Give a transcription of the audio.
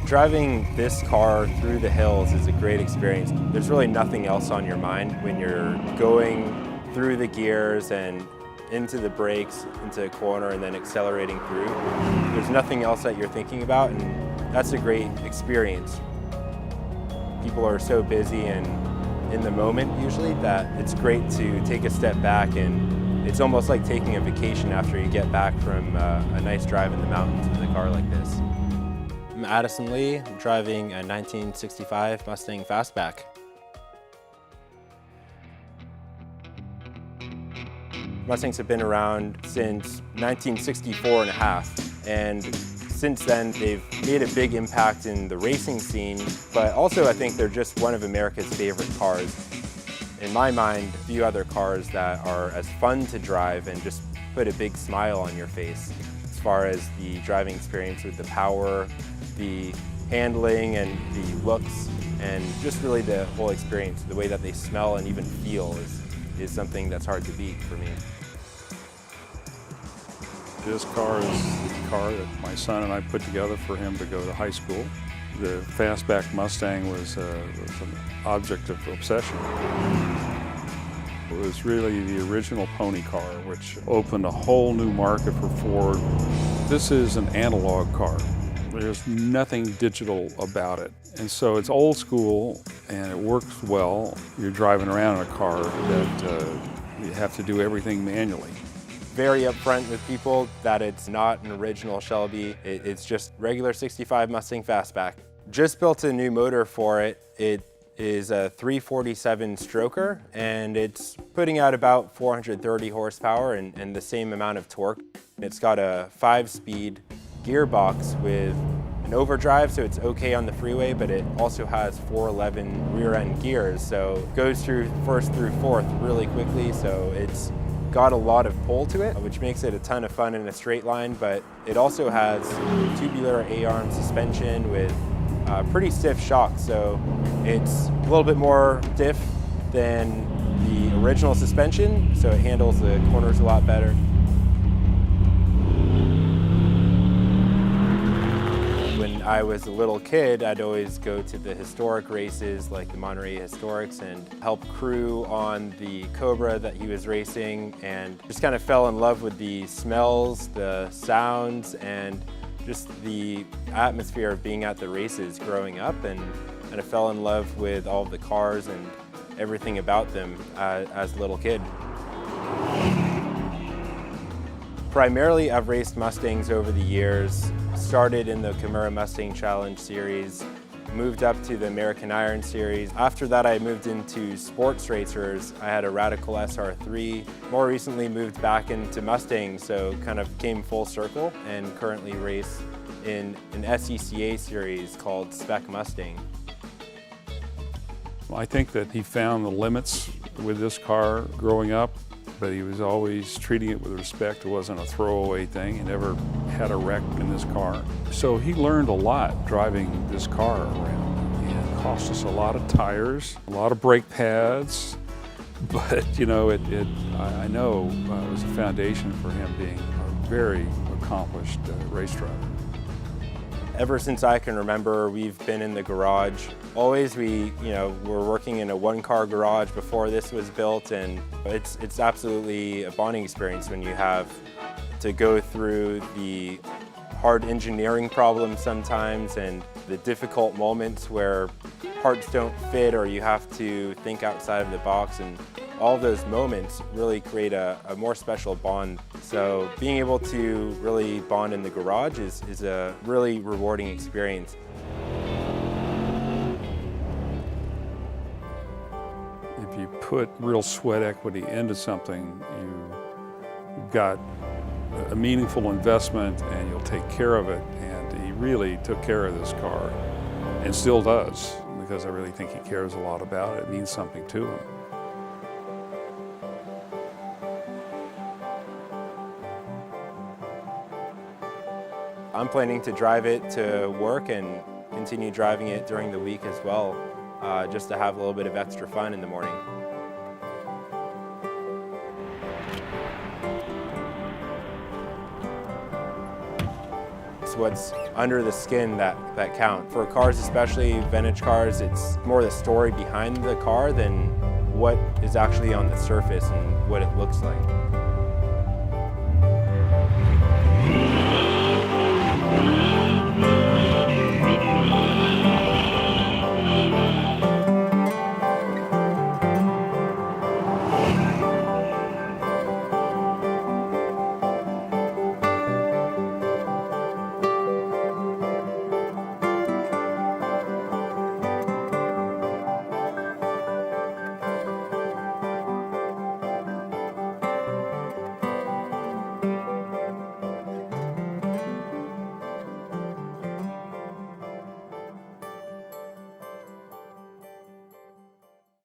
Driving this car through the hills is a great experience. There's really nothing else on your mind when you're going through the gears and into the brakes, into a corner, and then accelerating through. There's nothing else that you're thinking about, and that's a great experience. People are so busy and in the moment usually that it's great to take a step back, and it's almost like taking a vacation after you get back from a nice drive in the mountains with a car like this. I'm Addison Lee. I'm driving a 1965 Mustang Fastback. Mustangs have been around since 1964 and a half, and since then they've made a big impact in the racing scene, but also I think they're just one of America's favorite cars. In my mind, few other cars that are as fun to drive and just put a big smile on your face as far as the driving experience with the power, the handling, and the looks, and just really the whole experience. The way that they smell and even feel is something that's hard to beat for me. This car is the car that my son and I put together for him to go to high school. The Fastback Mustang was an object of obsession. It was really the original pony car, which opened a whole new market for Ford. This is an analog car. There's nothing digital about it. And so it's old school and it works well. You're driving around in a car that you have to do everything manually. Very upfront with people that it's not an original Shelby. It's just regular 65 Mustang Fastback. Just built a new motor for it. It is a 347 stroker, and it's putting out about 430 horsepower and the same amount of torque. It's got a 5-speed gearbox with an overdrive, so it's okay on the freeway, but it also has 411 rear end gears, so it goes through first through fourth really quickly, so it's got a lot of pull to it, which makes it a ton of fun in a straight line, but it also has tubular A-arm suspension with pretty stiff shocks, so it's a little bit more stiff than the original suspension, so it handles the corners a lot better. When I was a little kid, I'd always go to the historic races like the Monterey Historics and help crew on the Cobra that he was racing, and just kind of fell in love with the smells, the sounds, and just the atmosphere of being at the races growing up, and I fell in love with all of the cars and everything about them as a little kid. Primarily, I've raced Mustangs over the years. Started in the Kimura Mustang Challenge Series, moved up to the American Iron Series. After that, I moved into sports racers. I had a Radical SR3. More recently, moved back into Mustangs, so kind of came full circle, and currently race in an SECA series called Spec Mustang. I think that he found the limits with this car growing up, but he was always treating it with respect. It wasn't a throwaway thing. He never had a wreck in this car. So he learned a lot driving this car around. It cost us a lot of tires, a lot of brake pads, but you know, I know it was a foundation for him being a very accomplished race driver. Ever since I can remember, we've been in the garage. Always we were working in a one-car garage before this was built, and it's absolutely a bonding experience when you have to go through the hard engineering problems sometimes and the difficult moments where parts don't fit or you have to think outside of the box, and all of those moments really create a more special bond. So being able to really bond in the garage is a really rewarding experience. If you put real sweat equity into something, you've got a meaningful investment and you'll take care of it. And he really took care of this car and still does, because I really think he cares a lot about it. It means something to him. I'm planning to drive it to work and continue driving it during the week as well, just to have a little bit of extra fun in the morning. it's what's under the skin that count. For cars, especially vintage cars, it's more the story behind the car than what is actually on the surface and what it looks like.